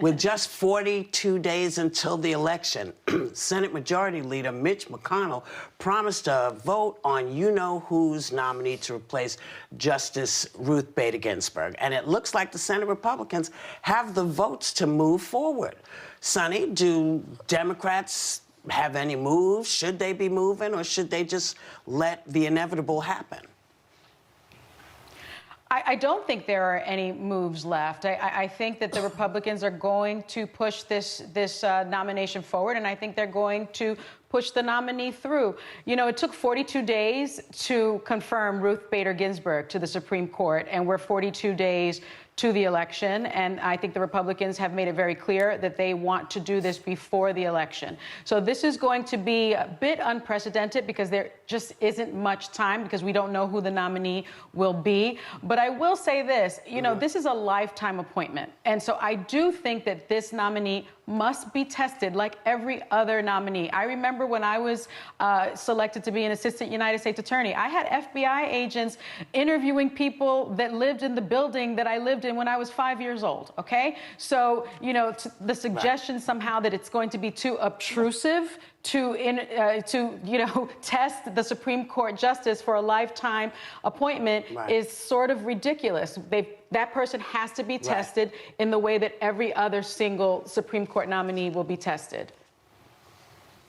With just 42 days until the election, Senate Majority Leader Mitch McConnell promised a vote on you-know-who's nominee to replace Justice Ruth Bader Ginsburg. And it looks like the Senate Republicans have the votes to move forward. Sonny, do Democrats have any moves? Should they be moving, or should they just let the inevitable happen? I don't think there are any moves left. I think that the Republicans are going to push this nomination forward, and I think they're going to push the nominee through. You know, it took 42 days to confirm Ruth Bader Ginsburg to the Supreme Court, and we're 42 days to the election, and I think the Republicans have made it very clear that they want to do this before the election. So this is going to be a bit unprecedented because there just isn't much time, because we don't know who the nominee will be. But I will say this, you know, this is a lifetime appointment. And so I do think that this nominee must be tested like every other nominee. I remember when I was selected to be an assistant United States attorney, I had FBI agents interviewing people that lived in the building that I lived in when I was 5 years old, okay? So, you know, the suggestion somehow that it's going to be too obtrusive to you know, test the Supreme Court justice for a lifetime appointment is sort of ridiculous. That person has to be tested in the way that every other single Supreme Court nominee will be tested.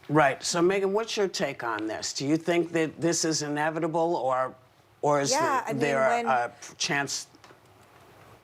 Right. So, Megan, what's your take on this? Do you think that this is inevitable, or is there a chance?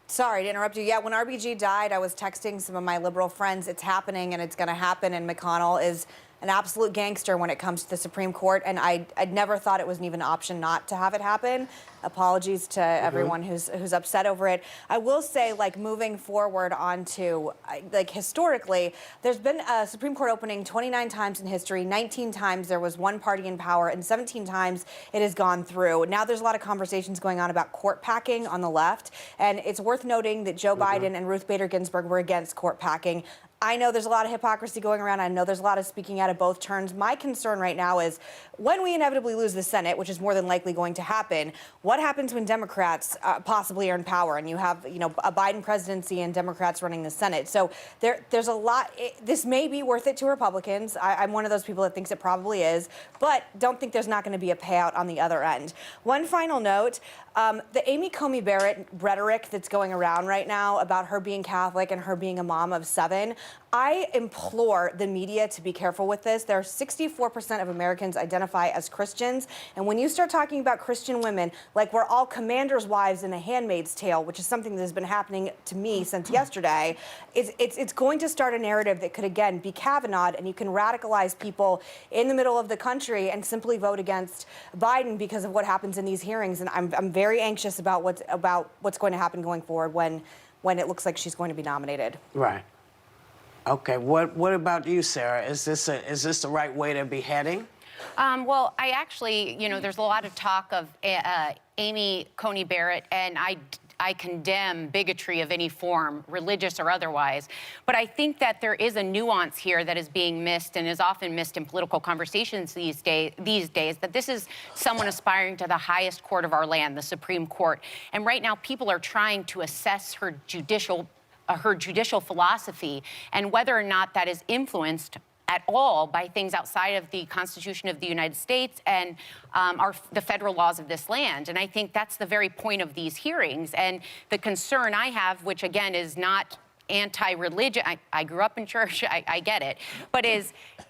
Sorry to interrupt you. Yeah, when RBG died, I was texting some of my liberal friends, it's happening and it's going to happen, and McConnell is an absolute gangster when it comes to the Supreme Court, and I'd never thought it was even an option not to have it happen. Apologies to everyone who's upset over it. I will say, like, moving forward onto, like, historically, there's been a Supreme Court opening 29 times in history. 19 times there was one party in power, and 17 times it has gone through. Now there's a lot of conversations going on about court packing on the left, and it's worth noting that Joe Biden and Ruth Bader Ginsburg were against court packing. I know there's a lot of hypocrisy going around. I know there's a lot of speaking out of both turns. My concern right now is when we inevitably lose the Senate, which is more than likely going to happen, what happens when Democrats possibly are in power and you have, you know, a Biden presidency and Democrats running the Senate? So there's a lot. This may be worth it to Republicans. I'm one of those people that thinks it probably is, but don't think there's not going to be a payout on the other end. One final note. The Amy Coney Barrett rhetoric that's going around right now about her being Catholic and her being a mom of 7, I implore the media to be careful with this. There are 64% of Americans identify as Christians, and when you start talking about Christian women, like we're all commanders' wives in A Handmaid's Tale, which is something that has been happening to me since yesterday, it's going to start a narrative that could, again, be Kavanaugh'd, and you can radicalize people in the middle of the country and simply vote against Biden because of what happens in these hearings. And I'm very anxious about what's going to happen going forward when it looks like she's going to be nominated. Right. Okay. What about you, Sarah? Is this the right way to be heading? Well, I actually, you know, there's a lot of talk of Amy Coney Barrett, and I condemn bigotry of any form, religious or otherwise. But I think that there is a nuance here that is being missed and is often missed in political conversations these days, that this is someone aspiring to the highest court of our land, the Supreme Court. And right now, people are trying to assess her judicial philosophy and whether or not that is influenced at all by things outside of the Constitution of the United States and the federal laws of this land. And I think that's the very point of these hearings. And the concern I have, which again is not anti-religion, I grew up in church, I get it, but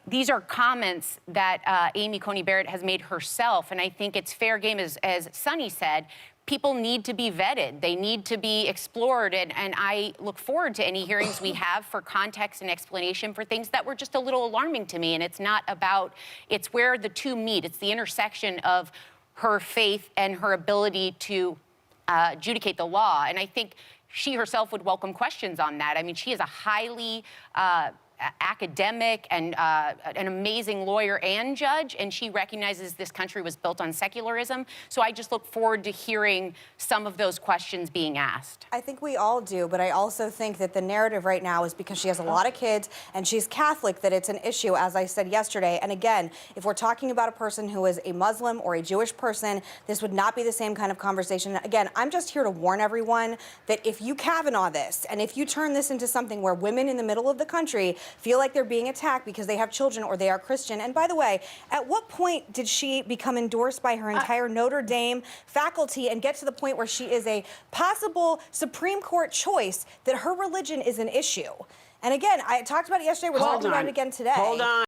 these are comments that Amy Coney Barrett has made herself. And I think it's fair game, as Sonny said. People need to be vetted. They need to be explored. And I look forward to any hearings we have for context and explanation for things that were just a little alarming to me. And it's not about, it's where the two meet. It's the intersection of her faith and her ability to adjudicate the law. And I think she herself would welcome questions on that. I mean, she is a highly academic and an amazing lawyer and judge, and she recognizes this country was built on secularism. So I just look forward to hearing some of those questions being asked. I think we all do, but I also think that the narrative right now is because she has a lot of kids and she's Catholic that it's an issue, as I said yesterday. And again, if we're talking about a person who is a Muslim or a Jewish person, this would not be the same kind of conversation. Again, I'm just here to warn everyone that if you Kavanaugh this and if you turn this into something where women in the middle of the country feel like they're being attacked because they have children or they are Christian, and by the way, at what point did she become endorsed by her entire Notre Dame faculty and get to the point where she is a possible Supreme Court choice that her religion is an issue? And again, I talked about it yesterday. We're talking about it again today. Hold on.